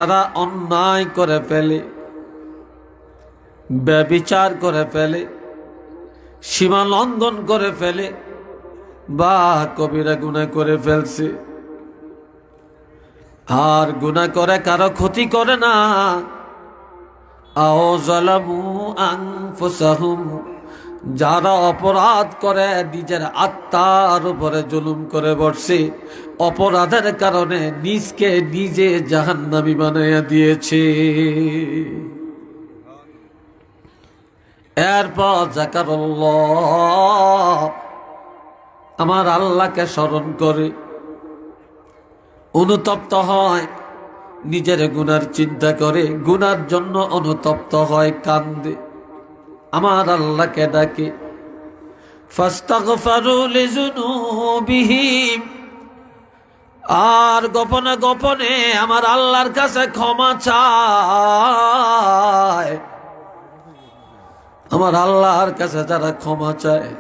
তারা অন্যায় করে ফেলে, ব্যভিচার করে ফেলে, সীমা লঙ্ঘন করে ফেলে, বা কবিরা গুনাহ করে ফেলছে, আর গুনাহ করে কারো ক্ষতি করে না, আও যালামু আনফুসাহুম, যারা অপরাধ করে নিজের আত্মার উপরে জুলুম করে বসছে, অপরাধের কারণে নিজকে নিজে জাহান্নামী বানাইয়া দিয়েছে। এরপর যাকারুল্লাহ, আমার আল্লাহকে স্মরণ করে অনুতপ্ত হয়, নিজের গুনার চিন্তা করে গুনার জন্য অনুতপ্ত হয়, কান্দে, আমার আল্লাহকে ডাকে। ফাস্তাগফারু লিযুনুবিহিম, আর গোপনে গোপনে আমার আল্লাহর কাছে ক্ষমা চায়। আমার আল্লাহর কাছে যারা ক্ষমা চায়,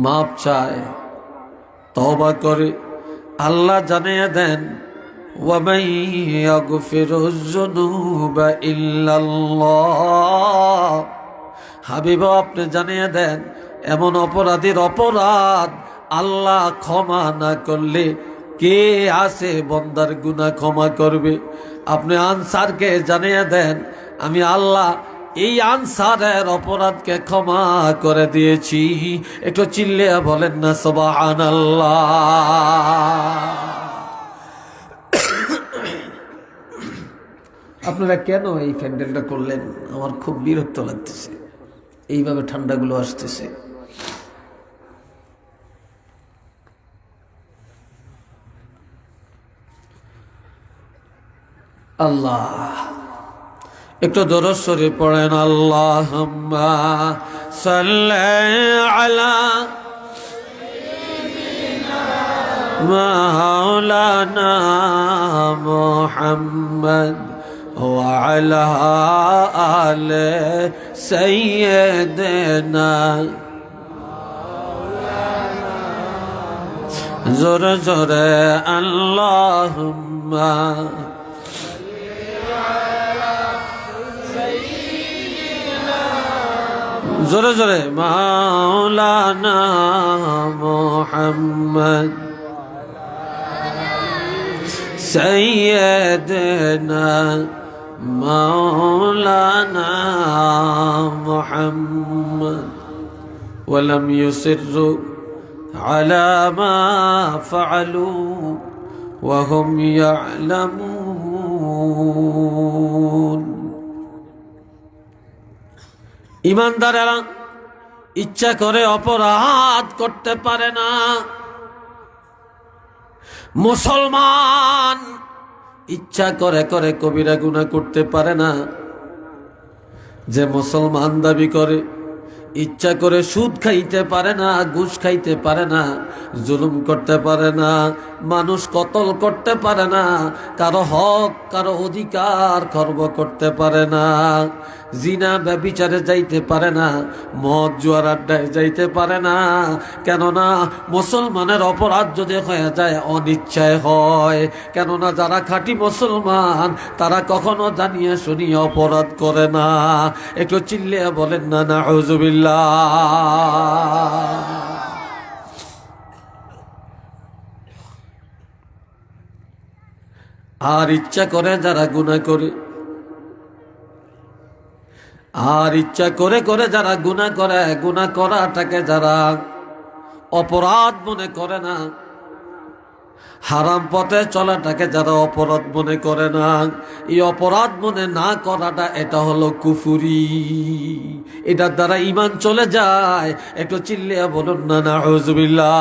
মাপ চায়, তওবা করে, আল্লাহ জানিয়ে দেন ওয়ামান ইয়াগফিরুয যুনুবা ইল্লাল্লাহ, হাবিব আপনি জানিয়ে দেন এমন অপরাধীর অপরাধ আল্লাহ ক্ষমা না করলে কে আছে বন্দার গুনাহ ক্ষমা করবে? আপনি আনসারকে জানিয়ে দেন আমি আল্লাহ এই আনসারের অপরাধকে ক্ষমা করে দিয়েছি। একটু চিল্লিয়া বলেন না সুবহানাল্লাহ। আপনারা কেন এই প্যান্ডেলটা করলেন? আমার খুব বিরক্ত লাগতেছে, এইভাবে ঠান্ডাগুলো আসতেছে। আল্লাহ, একটু দরুদ শরীফ পড়েন। আল্লাহুম্মা সাল্লি আলা মাওলানা মুহাম্মদ ওয়া আলা আলি সাইয়্যিদিনা, জোরে জোরে আল্লাহুম্মা, জোরে জোরে মাওলানা মুহাম্মদ সাইয়্যিদিনা মাওলানা মুহাম্মদ ওয়ালাম ইউসিররু আলা মা ফাআলু ওয়া হুম ইয়ালামুন। ঈমানদারেরা ইচ্ছা করে অপরাধ করতে পারে না। মুসলমান ইচ্ছা করে করে কবিরা গুনাহ করতে পারে না। যে মুসলমান দাবি করে ইচ্ছা করে সুদ খাইতে পারে না, ঘুষ খাইতে পারে না, জুলুম করতে পারে না, মানুষ কতল করতে পারে না, কারো হক কারো অধিকার খর্ব করতে পারে না, জিনা ব্যভিচারে যাইতে পারে না, মদ জুয়ার আড্ডায় যাইতে পারে না। কেননা মুসলমানের অপরাধ যদি হয়ে যায় অনিচ্ছায় হয়। কেননা যারা খাঁটি মুসলমান তারা কখনো জানিয়ে শুনিয়ে অপরাধ করে না। একটু চিল্লিয়ে বলেন না নাউযুবিল্লাহ। আর ইচ্ছা করে যারা গুনাহ করে, আর ইচ্ছা করে করে যারা গুনাহ করে, গুনাহ করাটাকে যারা অপরাধ মনে করে না, হারাম পথে চলাটাকে যারা অপরাধ মনে করে না, এই অপরাধ মনে না করাটা এটা হলো কুফরি। এটার দ্বারা ঈমান চলে যায়। একটু চিল্লিয়া বলুন না নাউযুবিল্লাহ।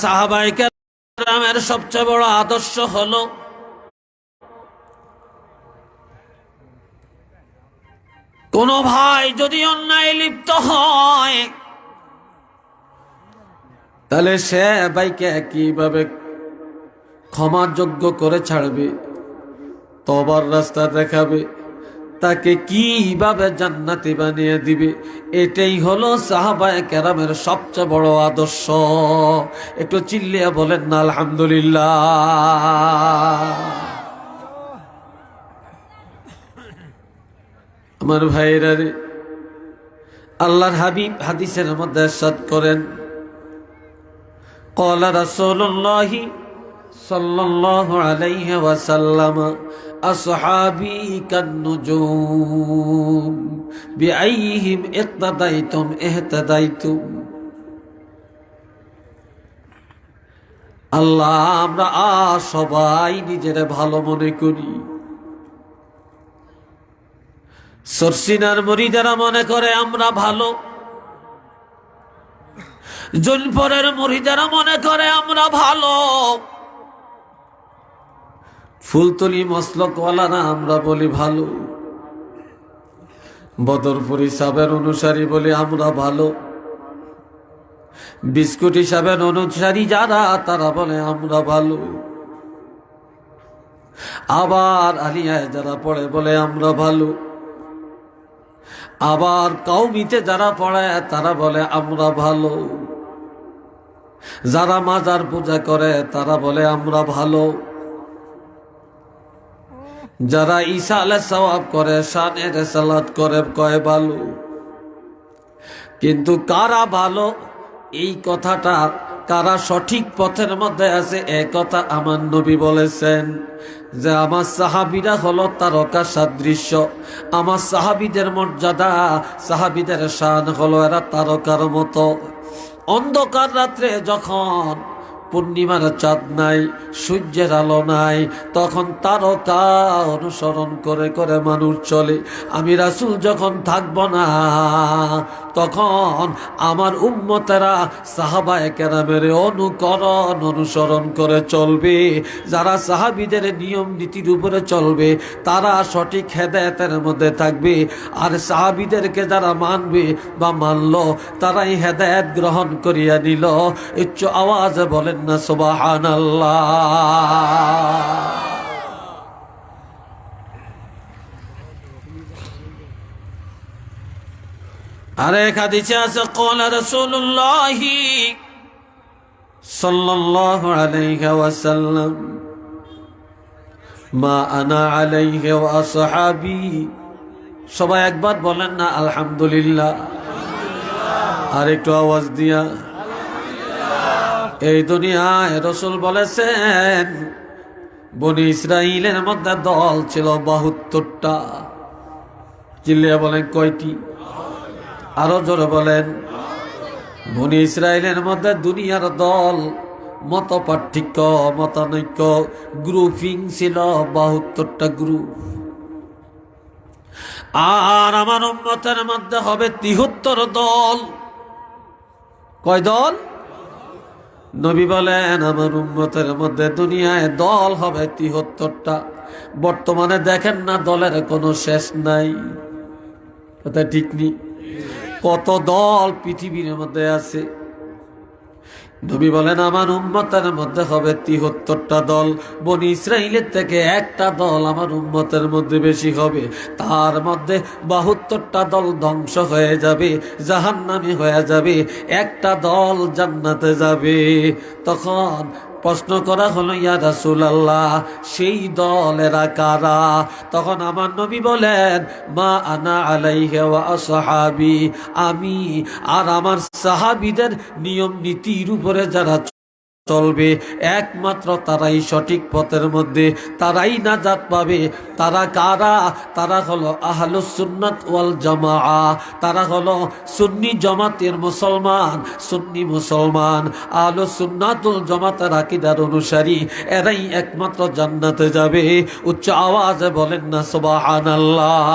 সাহাবায়ে কেরামের সবচেয়ে বড় আদর্শ হলো কোন ভাই যদি অন্যায় লিপ্ত হয় তাহলে সে ভাইকে কিভাবে ক্ষমাযোগ্য করে ছাড়বে, তওবার রাস্তা দেখাবে, তাকে কিভাবে জান্নাতি বানিয়ে দিবে। এটাই হলো সাহাবায়ে কেরামের সবচেয়ে বড় আদর্শ। একটু চিল্লিয়ে বলেন না আলহামদুলিল্লাহ। আমার ভাইরা রে, আল্লাহর হাবিব হাদিসের মধ্যে ইরশাদ করেন, ক্বালা রাসূলুল্লাহ সাল্লাল্লাহু আলাইহি ওয়াসাল্লাম, আসহাবী কান্নুজুম বিআইহিম ইক্তাদাইতুম ইহতাদাইতুম। আল্লাহ, আমরা সবাই নিজের ভালো মনে করি। সরসিনার মুরিদারা মনে করে আমরা ভালো, জুনপুরের মুরিদারা মনে করে আমরা ভালো, ফুলতলি মসলকওয়ালারা আমরা বলি ভালো, বদরপুরি সাহেবের অনুসারী বলি আমরা ভালো, বিস্কুটি সাহেবের অনুসারী যারা তারা বলে আমরা ভালো, আবার আলিয়ায় যারা পড়ে বলে আমরা ভালো, আবার কওমিতে যারা পড়ে তারা বলে আমরা ভালো, যারা মাজার পূজা করে তারা বলে আমরা ভালো, যারা ঈসা আলাইহিস সালাম করে শানে রিসালাত করে কয় ভালো। কিন্তু কারা ভালো এই কথাটা, কারা সঠিক পথের মধ্যে আছে এই কথা আমার নবী বলেছেন যে আমার সাহাবীরা হলো তারকা সাদৃশ্য, আমার সাহাবীদের মর্যাদা, সাহাবীদের শান হলো এরা তারকার মতো। অন্ধকার রাত্রে যখন পূর্ণিমার চাঁদ নাই, সূর্যের আলো নাই, তখন তারকা অনুসরণ করে করে মানুষ চলে। আমি রাসূল যখন থাকব না, তখন আমার উম্মতেরা সাহাবায়ে কেরামের অনুকরণ অনুসরণ করে চলবে। যারা সাহাবীদের নিয়ম নীতির উপরে চলবে তারা সঠিক হেদায়েতের মধ্যে থাকবে, আর সাহাবীদেরকে যারা মানবে বা মানল তারাই হেদায়েত গ্রহণ করিয়া নিল। উচ্চ আওয়াজে বলেন না সুবহানাল্লাহ। আরেক হাদিসে আছে, ক্বালা রাসূলুল্লাহ সাল্লাল্লাহু আলাইহি ওয়াসাল্লাম, মা আনা আলাইহি ওয়া আসহাবী। সবাই একবার বলেন না আলহামদুলিল্লাহ। আর একটু আওয়াজ দিয়া। এই দুনিয়ায় রাসূল বলেছেন বনি ইসরাইলের মধ্যে দল ছিল ৭২টা। চিল্লিয়া বলেন কয়টি? আরো জোরে বলেন। বনি ইসরাইলের মধ্যে দুনিয়ার দল, মত পার্থক্য, মতানৈক্য, গ্রুপিং ছিল ৭২টা গ্রুপ। আর আমার উম্মতের মধ্যে হবে ৭৩ দল। কয় দল? নবী বলেন আমার উম্মতের মধ্যে দুনিয়ায় দল হবে ৭৩টা। বর্তমানে দেখেন না দলের কোনো শেষ নাই, কথা ঠিক নেই। কত দল পৃথিবীর মধ্যে আছে। নবী বলেন আমার উম্মতের মধ্যে হবে ৭৩টা দল। বনি ইসরাইলের থেকে একটা দল আমার উম্মতের মধ্যে বেশি হবে। তার মধ্যে ৭২টা দল ধ্বংস হয়ে যাবে, জাহান্নামী হয়ে যাবে, একটা দল জান্নাতে যাবে। তখন প্রশ্ন করা হলো, ইয়া রাসূলুল্লাহ, সেই দলেরা কারা? তখন আমার নবী বলেন, মা আনা আলাইহি ওয়া আসহাবী, আমি আর আমার সাহাবীদের নিয়ম নীতির উপরে যারা চলবে একমাত্র তারাই সঠিক পথের মধ্যে, তারাই নাজাত পাবে। তারা কারা? তারা হলো আহলুস সুন্নাত ওয়াল জামাআহ। তারা হলো সুন্নি জামাতের মুসলমান, সুন্নি মুসলমান, আহলুস সুন্নাতুল জামাতের আকীদার অনুসারী। এরাই একমাত্র জান্নাতে যাবে। উচ্চ আওয়াজে বলেন না সুবহানাল্লাহ।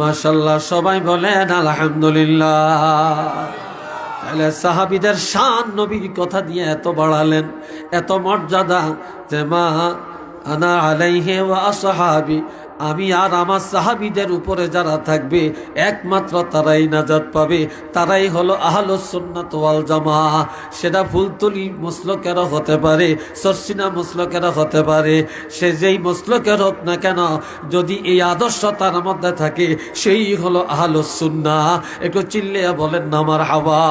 মাশাআল্লাহ, সবাই বলেন আলহামদুলিল্লাহ। তাহলে সাহাবীদের শান নবীর কথা দিয়ে এত বাড়ালেন, এত মর্যাদা যে মা আনা আলাইহি ওয়া আসহাবী, আমি আর আমার সাহাবীদের উপরে যারা থাকবে একমাত্র তারাই নাজাত পাবে, তারাই হলো আহলুস সুন্নাত ওয়াল জামাআহ। সেটা ফুলতলি মসলকেরও হতে পারে, সরসিনা মসলকেরও হতে পারে, সে যেই মসলকের হোক না কেন, যদি এই আদর্শ তার মধ্যে থাকে সেই হলো আহলুস সুন্নাহ। একটু চিল্লিয়া বলেন না মারহাবা।